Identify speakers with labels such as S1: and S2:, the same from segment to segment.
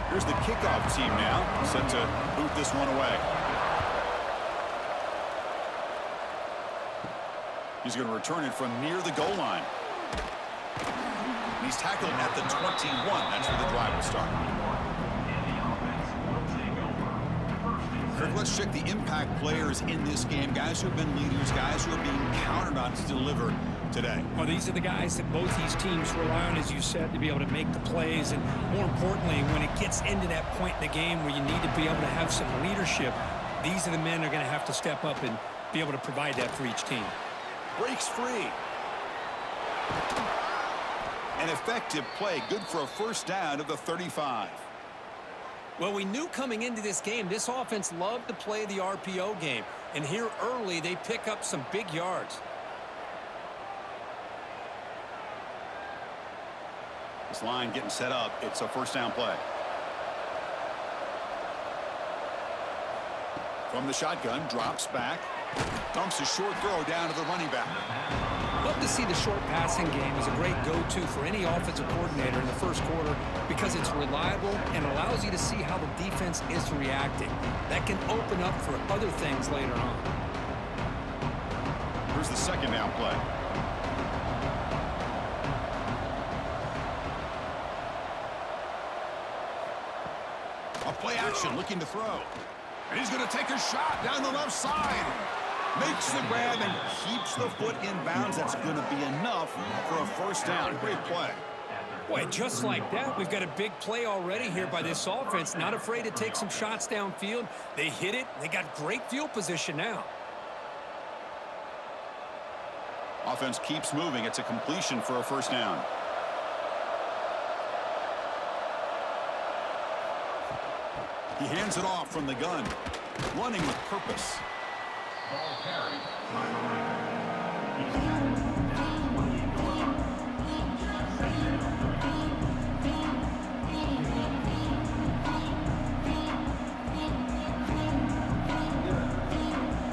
S1: Here's the kickoff team now, set to boot this one away. He's going to return it from near the goal line. And he's tackled at the 21. That's where the drive will start. Kirk, let's check the impact players in this game. Guys who have been leaders, guys who are being counted on to deliver today.
S2: Well, these are the guys that both these teams rely on, as you said, to be able to make the plays. And more importantly, when it gets into that point in the game where you need to be able to have some leadership, these are the men that are going to have to step up and be able to provide that for each team.
S1: Breaks free. An effective play, good for a first down of the 35.
S2: Well, we knew coming into this game, this offense loved to play the RPO game. And here early, they pick up some big yards.
S1: This line getting set up. It's a first down play. From the shotgun, drops back. Dumps a short throw down to the running back.
S2: Love to see the short passing game as a great go-to for any offensive coordinator in the first quarter because it's reliable and allows you to see how the defense is reacting. That can open up for other things later on.
S1: Here's the second down play. A play action looking to throw. And he's going to take a shot down the left side. Makes the grab and keeps the foot in bounds. That's going to be enough for a first down. Great play.
S2: Boy, just like that, we've got a big play already here by this offense. Not afraid to take some shots downfield. They hit it. They got great field position now.
S1: Offense keeps moving. It's a completion for a first down. He hands it off from the gun. Running with purpose.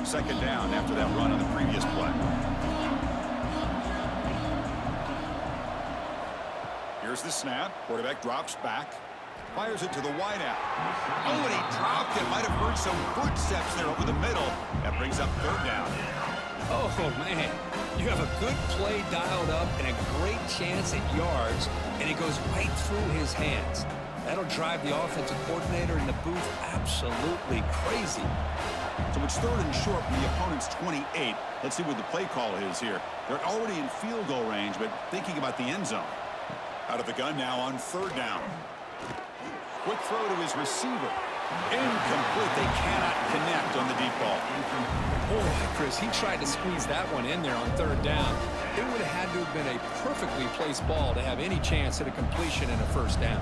S1: Second down after that run on the previous play. Here's the snap. Quarterback drops back. Fires it to the wideout. Oh, and he dropped it. Might have heard some footsteps there over the middle. That brings up third down.
S2: Oh, man. You have a good play dialed up and a great chance at yards, and it goes right through his hands. That'll drive the offensive coordinator in the booth absolutely crazy.
S1: So it's third and short from the opponent's 28. Let's see what the play call is here. They're already in field goal range, but thinking about the end zone. Out of the gun now on third down. Quick throw to his receiver. Incomplete. They cannot connect on the deep ball.
S2: Boy, Chris, he tried to squeeze that one in there on third down. It would have had to have been a perfectly placed ball to have any chance at a completion and a first down.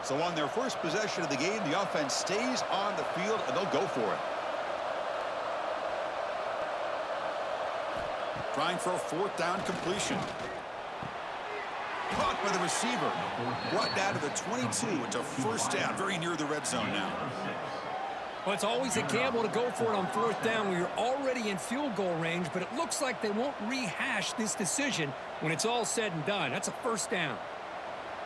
S1: So on their first possession of the game, the offense stays on the field, and they'll go for it. Trying for a fourth down completion. Caught by the receiver. Brought down to the 22. It's a first down, very near the red zone now.
S2: Well, it's always a gamble to go for it on fourth down where you're already in field goal range, but it looks like they won't rehash this decision when it's all said and done. That's a first down.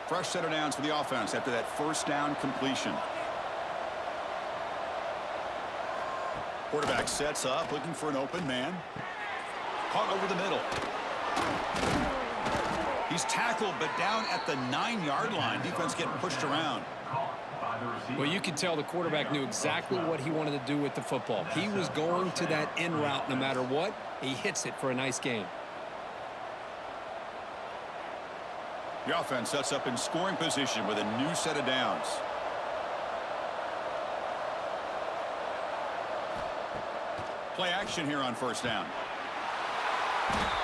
S1: Fresh set of downs for the offense after that first down completion. Quarterback sets up, looking for an open man. Caught over the middle. He's tackled, but down at the 9-yard line. Defense getting pushed around.
S2: Well, you could tell the quarterback knew exactly what he wanted to do with the football. He was going to that in route no matter what. He hits it for a nice gain.
S1: The offense sets up in scoring position with a new set of downs. Play action here on first down.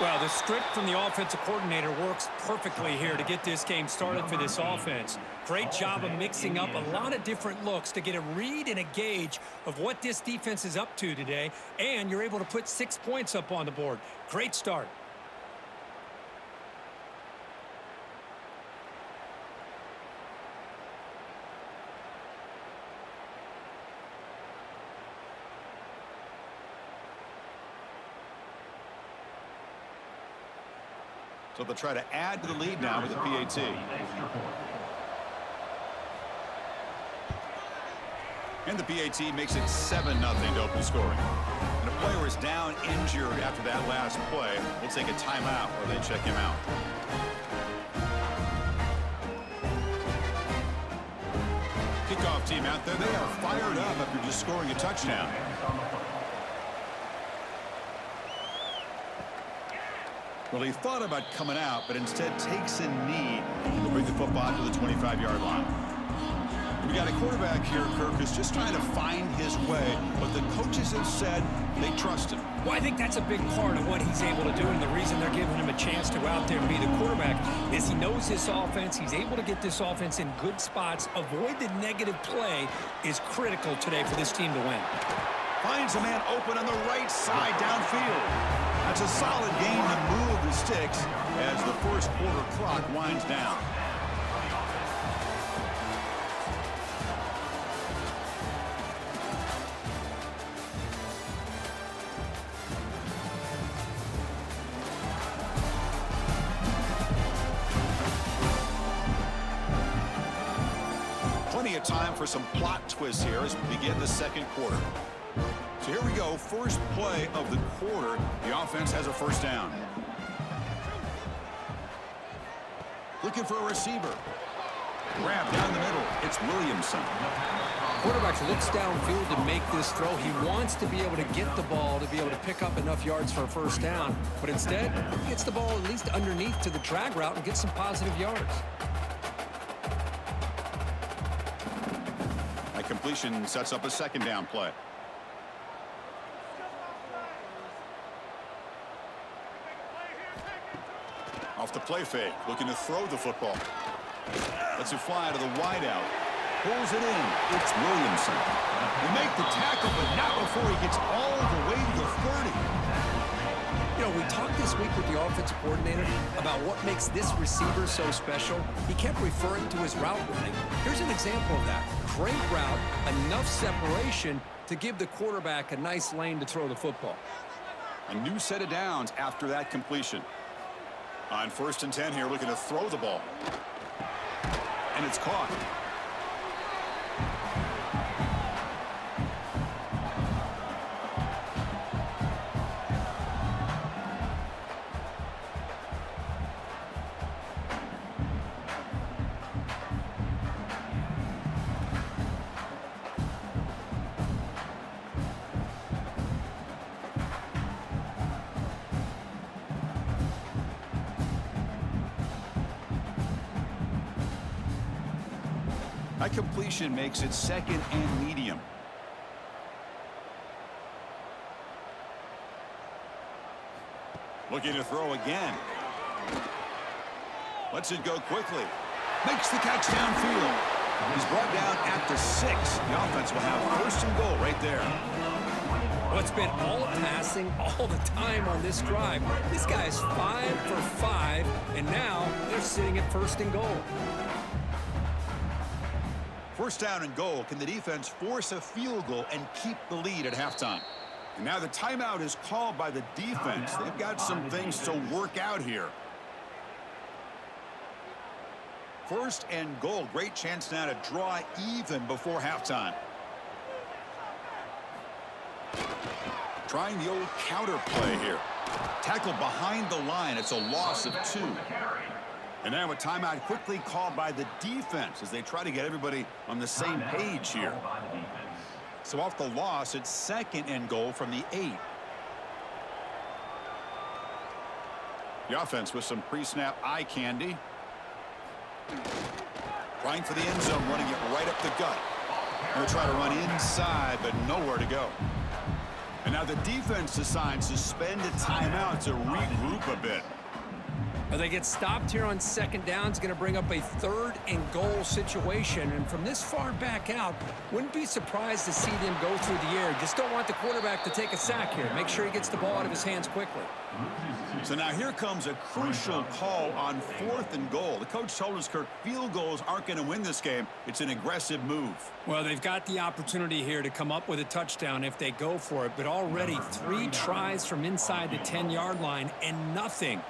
S2: Well, the script from the offensive coordinator works perfectly here to get this game started for this offense. Great job of mixing up a lot of different looks to get a read and a gauge of what this defense is up to today, and you're able to put 6 points up on the board. Great start.
S1: So they'll try to add to the lead now with the PAT. And the PAT makes it 7-0 to open scoring. And a player is down injured after that last play. We'll take a timeout while they check him out. Kickoff team out there. They are fired up after just scoring a touchdown. Well, he thought about coming out, but instead takes a knee to bring the football to the 25-yard line. We got a quarterback here, Kirk, who's just trying to find his way, but the coaches have said they trust him.
S2: Well, I think that's a big part of what he's able to do, and the reason they're giving him a chance to go out there and be the quarterback is he knows this offense. He's able to get this offense in good spots. Avoid the negative play is critical today for this team to win.
S1: Finds a man open on the right side downfield. That's a solid gain to move the sticks as the first quarter clock winds down. Plenty of time for some plot twists here as we begin the second quarter. So here we go, first play of the quarter. The offense has a first down. Looking for a receiver. Grab down the middle. It's Williamson.
S2: Quarterback looks downfield to make this throw. He wants to be able to get the ball to be able to pick up enough yards for a first down. But instead, he gets the ball at least underneath to the drag route and gets some positive yards.
S1: That completion sets up a second down play. Off the play fake, looking to throw the football. Lets it fly to the wideout. Pulls it in. It's Williamson. They make the tackle, but not before he gets all the way to the 30.
S2: You know, we talked this week with the offensive coordinator about what makes this receiver so special. He kept referring to his route running. Here's an example of that. Great route, enough separation to give the quarterback a nice lane to throw the football.
S1: A new set of downs after that completion. On 1st and 10 here, looking to throw the ball. And it's caught. That completion makes it 2nd and medium. Looking to throw again. Lets it go quickly. Makes the catch downfield. He's brought down at the 6. The offense will have 1st and goal right there.
S2: Well, it's been all passing all the time on this drive. This guy is 5 for 5, and now they're sitting at 1st and goal.
S1: 1st down and goal. Can the defense force a field goal and keep the lead at halftime? And now the timeout is called by the defense. They've got some things to work out here. 1st and goal. Great chance now to draw even before halftime. Trying the old counter play here. Tackle behind the line. It's a loss of 2. And now a timeout quickly called by the defense as they try to get everybody on the same page here. So off the loss, it's 2nd and goal from the 8. The offense with some pre-snap eye candy. Trying for the end zone, running it right up the gut. They'll try to run inside, but nowhere to go. And now the defense decides to spend a timeout to regroup a bit.
S2: Well, they get stopped here on 2nd down. It's going to bring up a 3rd and goal situation. And from this far back out, wouldn't be surprised to see them go through the air. Just don't want the quarterback to take a sack here. Make sure he gets the ball out of his hands quickly.
S1: So now here comes a crucial call on 4th and goal. The coach told us, Kirk, field goals aren't going to win this game. It's an aggressive move.
S2: Well, they've got the opportunity here to come up with a touchdown if they go for it. But already 3 tries from inside the 10-yard line and nothing.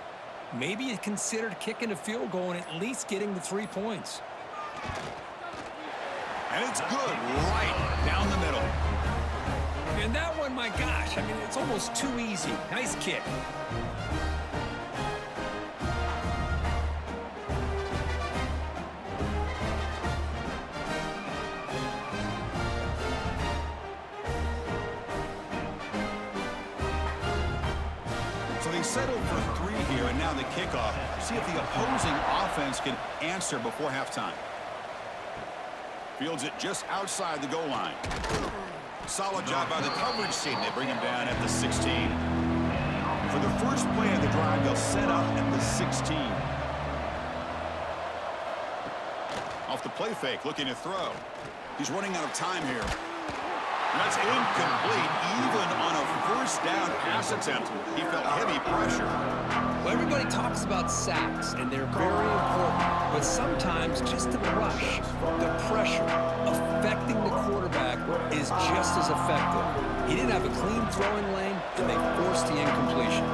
S2: maybe you considered kicking a field goal and at least getting the 3 points.
S1: And it's good right down the middle.
S2: And that one, my gosh, I mean, it's almost too easy. Nice kick.
S1: So they settled for 3 here, and now the kickoff. See if the opposing offense can answer before halftime. Fields it just outside the goal line. Solid job by the coverage team. They bring him down at the 16. For the first play of the drive, they'll set up at the 16. Off the play fake, looking to throw. He's running out of time here. That's incomplete. Even on a first down pass attempt, he felt heavy pressure.
S2: Well, everybody talks about sacks, and they're very important. But sometimes just the rush, the pressure, affecting the quarterback is just as effective. He didn't have a clean throwing lane, and they forced the incompletion.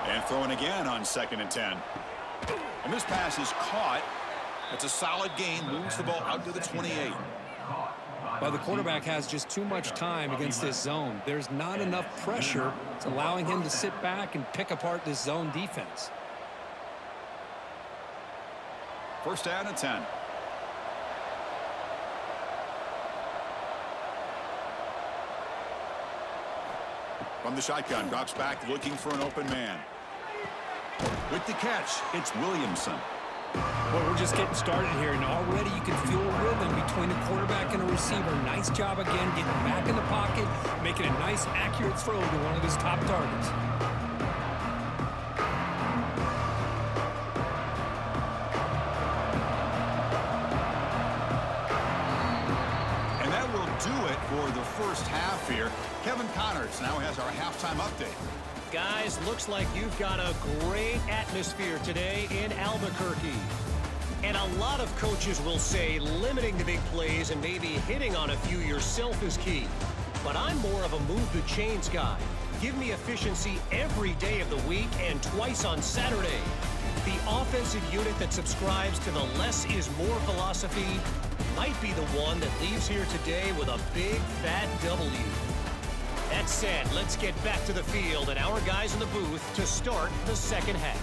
S1: And throwing again on 2nd and 10. And this pass is caught. It's a solid gain. Moves the ball out to the 28.
S2: Well, the quarterback has just too much time against this zone. There's not enough pressure. It's allowing him to sit back and pick apart this zone defense.
S1: First down and 10. From the shotgun, drops back looking for an open man. With the catch, it's Williamson.
S2: Well, we're just getting started here, and already you can feel a rhythm between a quarterback and a receiver. Nice job again getting back in the pocket, making a nice, accurate throw to one of his top targets.
S1: And that will do it for the first half here. Kevin Connors now has our halftime update.
S3: Guys, looks like you've got a great atmosphere today in Albuquerque. And a lot of coaches will say limiting the big plays and maybe hitting on a few yourself is key. But I'm more of a move the chains guy. Give me efficiency every day of the week and twice on Saturday. The offensive unit that subscribes to the less is more philosophy might be the one that leaves here today with a big fat W. That said, let's get back to the field and our guys in the booth to start the second half.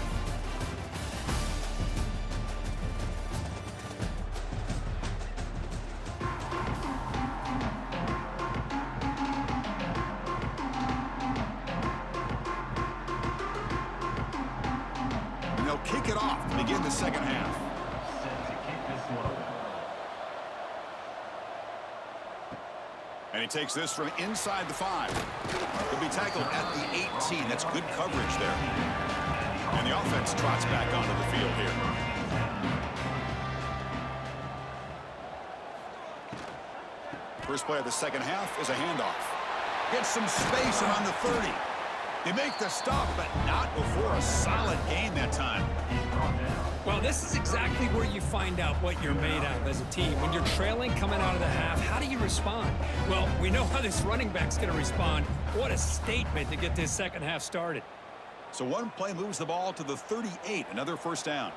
S1: And they'll kick it off to begin the second half. And he takes this from inside the 5. He'll be tackled at the 18. That's good coverage there. And the offense trots back onto the field here. First play of the second half is a handoff. Gets some space around the 30. They make the stop, but not before a solid gain that time.
S2: Well, this is exactly where you find out what you're made of as a team. When you're trailing coming out of the half, how do you respond? Well, we know how this running back's going to respond. What a statement to get this second half started.
S1: So one play moves the ball to the 38, another first down.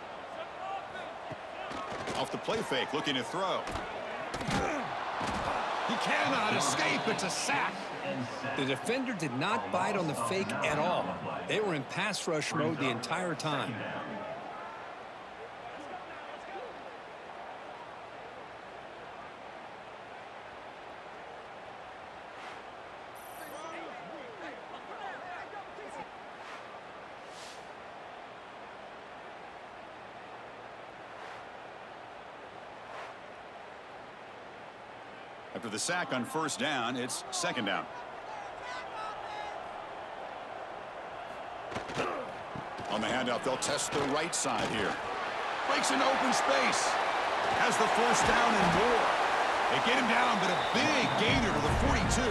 S1: Off the play fake, looking to throw. He cannot escape. It's a sack.
S2: The defender did not bite on the fake at all. They were in pass rush mode the entire time.
S1: After the sack on first down, it's second down. On the handoff, they'll test the right side here. Breaks into open space. Has the first down and more. They get him down, but a big gainer to the 42.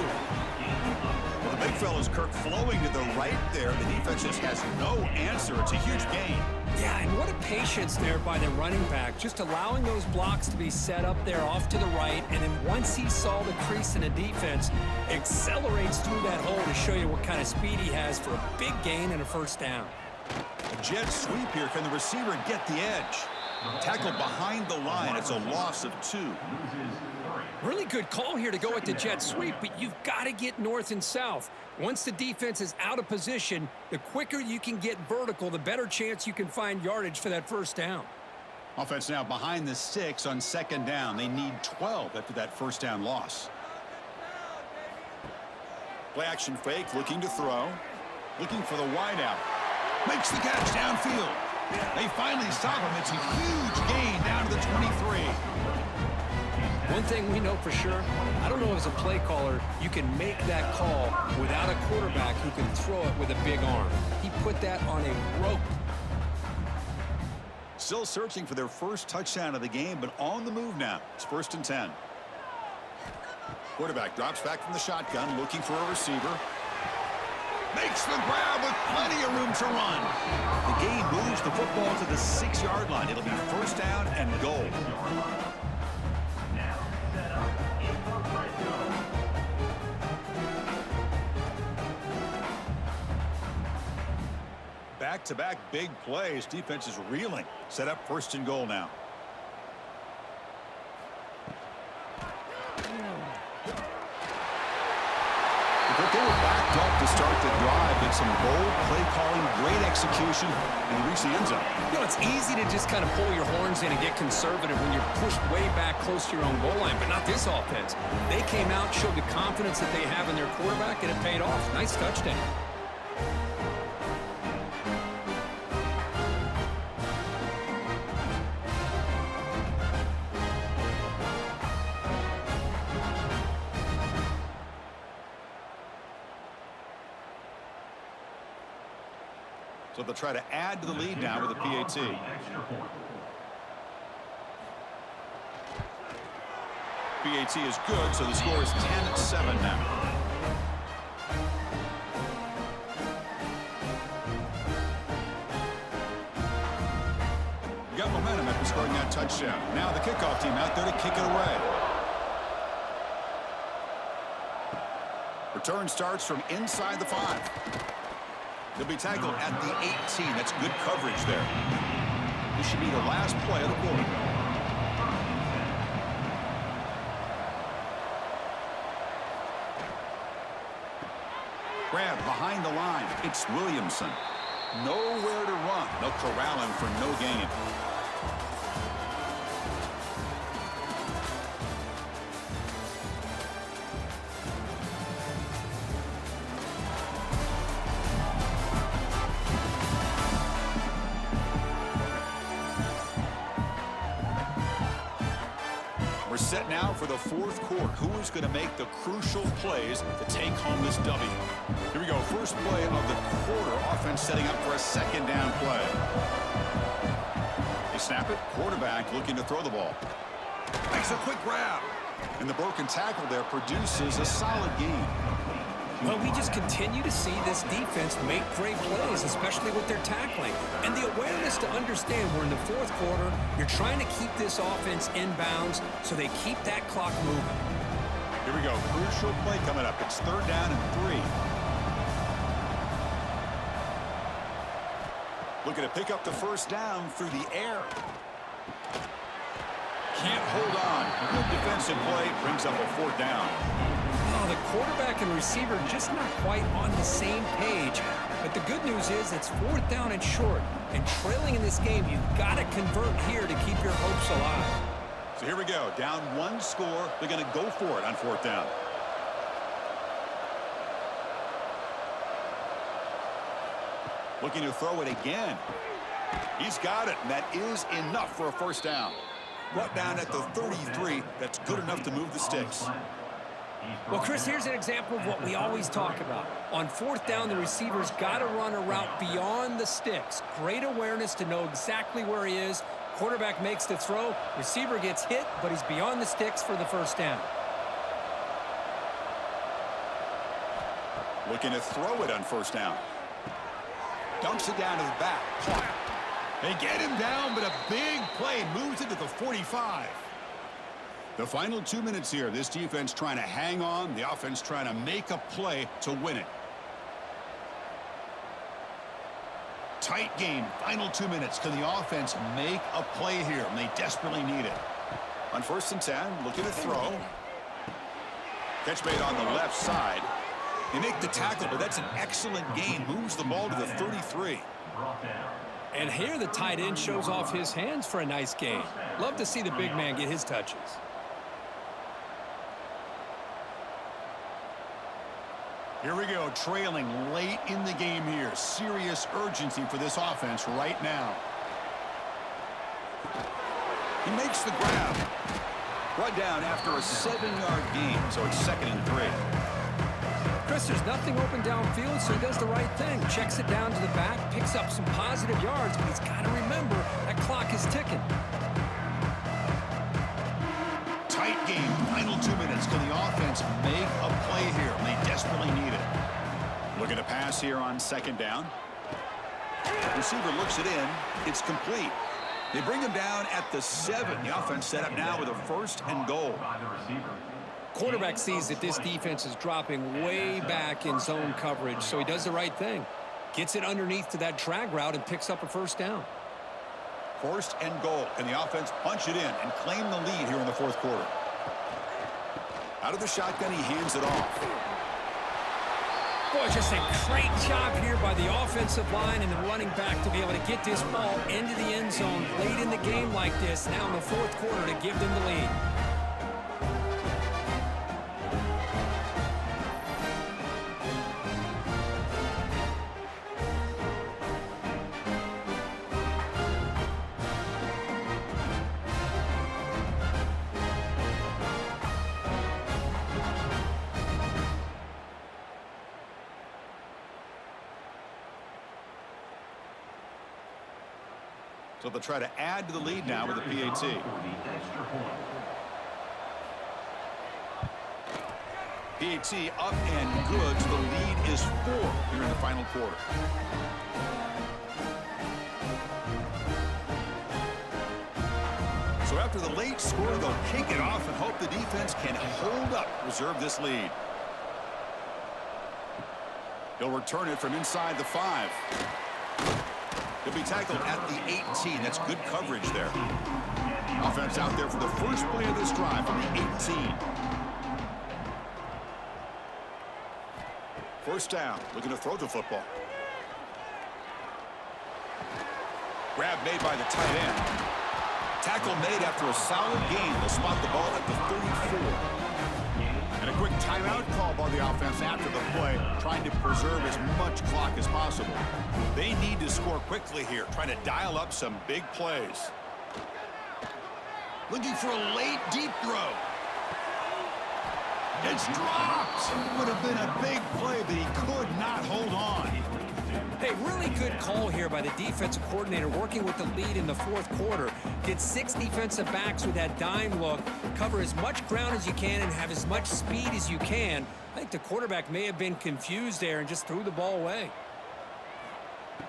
S1: Well, the big fella's Kirk flowing to the right there. The defense just has no answer. It's a huge gain.
S2: Yeah, and what a patience there by the running back, just allowing those blocks to be set up there off to the right, and then once he saw the crease in the defense, accelerates through that hole to show you what kind of speed he has for a big gain and a first down.
S1: A jet sweep here. Can the receiver get the edge? Tackled behind the line. It's a loss of 2.
S2: Really good call here to go with the jet sweep, but you've got to get north and south. Once the defense is out of position, the quicker you can get vertical, the better chance you can find yardage for that first down.
S1: Offense now behind the 6 on 2nd down. They need 12 after that first down loss. Play action fake, looking to throw. Looking for the wideout. Makes the catch downfield. They finally stop him. It's a huge gain down to the 23.
S2: One thing we know for sure, I don't know as a play caller, you can make that call without a quarterback who can throw it with a big arm. He put that on a rope.
S1: Still searching for their first touchdown of the game, but on the move now. It's 1st and 10. Quarterback drops back from the shotgun, looking for a receiver. Makes the grab with plenty of room to run. The game moves the football to the 6-yard line. It'll be first down and goal. Back-to-back big plays. Defense is reeling. Set up 1st and goal now. But they were backed up to start the drive. It's some bold play calling, great execution, and reach the end zone.
S2: You know, it's easy to just kind of pull your horns in and get conservative when you're pushed way back close to your own goal line, but not this offense. They came out, showed the confidence that they have in their quarterback, and it paid off. Nice touchdown.
S1: So they'll try to add to the lead now with a PAT. PAT is good, so the score is 10-7 now. We got momentum after scoring that touchdown. Now the kickoff team out there to kick it away. Return starts from inside the 5. He'll be tackled at the 18. That's good coverage there. This should be the last play of the quarter. Grab behind the line. It's Williamson. Nowhere to run. They'll corral him for no gain. Set now for the 4th quarter. Who is going to make the crucial plays to take home this W? Here we go. First play of the quarter. Offense setting up for a 2nd down play. They snap it. Quarterback looking to throw the ball. Makes a quick grab. And the broken tackle there produces a solid gain.
S2: Well, we just continue to see this defense make great plays, especially with their tackling. And the awareness to understand we're in the 4th quarter, you're trying to keep this offense in bounds so they keep that clock moving.
S1: Here we go. Crucial play coming up. It's 3rd down and 3. Looking to pick up the first down through the air. Can't hold on. Good defensive play. Brings up a 4th down.
S2: Oh, the quarterback and receiver just not quite on the same page. But the good news is it's 4th down and short. And trailing in this game, you've got to convert here to keep your hopes alive.
S1: So here we go. Down 1 score. They're going to go for it on 4th down. Looking to throw it again. He's got it, and that is enough for a first down. Brought down at the 33. That's good enough to move the sticks.
S2: Well, Chris, here's an example of what we always talk about. On 4th down, the receiver's got to run a route beyond the sticks. Great awareness to know exactly where he is. Quarterback makes the throw. Receiver gets hit, but he's beyond the sticks for the first down.
S1: Looking to throw it on 1st down. Dumps it down to the back. Caught. They get him down, but a big play moves it to the 45. The final 2 minutes here. This defense trying to hang on. The offense trying to make a play to win it. Tight game. Final 2 minutes. Can the offense make a play here? And they desperately need it. On 1st and 10, looking to throw. Catch made on the left side. They make the tackle, but that's an excellent gain. Moves the ball to the 33.
S2: And here the tight end shows off his hands for a nice gain. Love to see the big man get his touches.
S1: Here we go, trailing late in the game here. Serious urgency for this offense right now. He makes the grab. Brought down after a 7-yard gain, so it's 2nd and 3.
S2: Chris, there's nothing open downfield, so he does the right thing. Checks it down to the back, picks up some positive yards, but he's got to remember that clock is ticking.
S1: Tight game, final 2 minutes. Can the offense make a play here? They desperately need it. Looking to pass here on 2nd down. Receiver looks it in. It's complete. They bring him down at the 7. The offense set up now with a 1st and goal.
S2: Quarterback sees that this defense is dropping way back in zone coverage, so he does the right thing. Gets it underneath to that drag route and picks up a 1st down.
S1: 1st and goal. Can the offense punch it in and claim the lead here in the 4th quarter? Out of the shotgun, he hands it off.
S2: Boy, just a great job here by the offensive line and the running back to be able to get this ball into the end zone late in the game like this, now in the 4th quarter, to give them the lead.
S1: So they'll try to add to the lead now with a PAT. PAT up and good, so the lead is 4 here in the final quarter. So after the late score, they'll kick it off and hope the defense can hold up, reserve this lead. He'll return it from inside the 5. He'll be tackled at the 18. That's good coverage there. Offense out there for the first play of this drive from the 18. 1st down, looking to throw the football. Grab made by the tight end. Tackle made after a solid gain. They'll spot the ball at the 34. And a quick timeout call by the offense after the play, trying to preserve as much clock as possible. They need to score quickly here, trying to dial up some big plays. Looking for a late deep throw. It's dropped. Would have been a big play, but he could not hold on.
S2: Hey, really good call here by the defensive coordinator working with the lead in the 4th quarter. Get 6 defensive backs with that dime look, cover as much ground as you can and have as much speed as you can. I think the quarterback may have been confused there and just threw the ball away.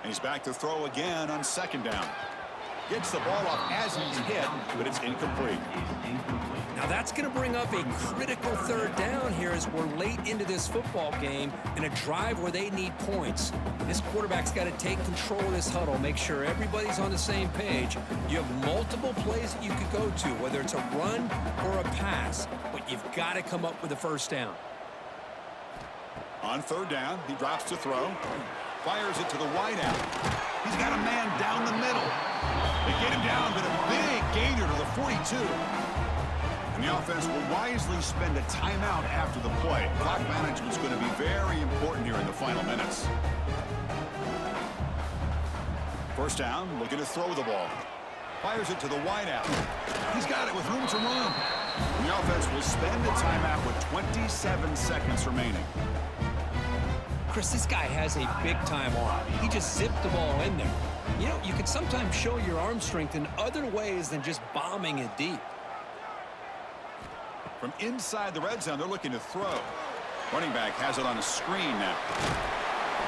S1: He's back to throw again on 2nd down. Gets the ball off as he's hit, but it's incomplete.
S2: Now that's going to bring up a critical 3rd down here as we're late into this football game in a drive where they need points. This quarterback's got to take control of this huddle, make sure everybody's on the same page. You have multiple plays that you could go to, whether it's a run or a pass, but you've got to come up with a 1st down.
S1: On 3rd down, he drops to throw. Fires it to the wideout. He's got a man down the middle. They get him down, but a big gainer to the 42. And the offense will wisely spend a timeout after the play. Clock management's going to be very important here in the final minutes. 1st down, looking to throw the ball. Fires it to the wideout. He's got it with room to run. And the offense will spend a timeout with 27 seconds remaining.
S2: Chris, this guy has a big-time arm. He just zipped the ball in there. You know, you can sometimes show your arm strength in other ways than just bombing it deep.
S1: From inside the red zone, they're looking to throw. Running back has it on a screen now.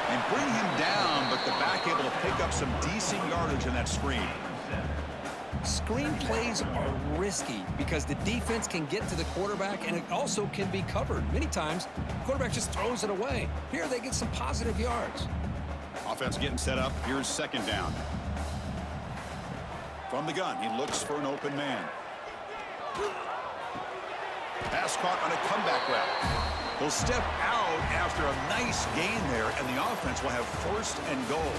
S1: And bring him down, but the back able to pick up some decent yardage in that screen.
S2: Screen plays are risky because the defense can get to the quarterback, and it also can be covered. Many times, the quarterback just throws it away. Here, they get some positive yards.
S1: Offense getting set up. Here's second down. From the gun, he looks for an open man. Pass caught on a comeback route. He'll step out after a nice gain there, and the offense will have first and goal.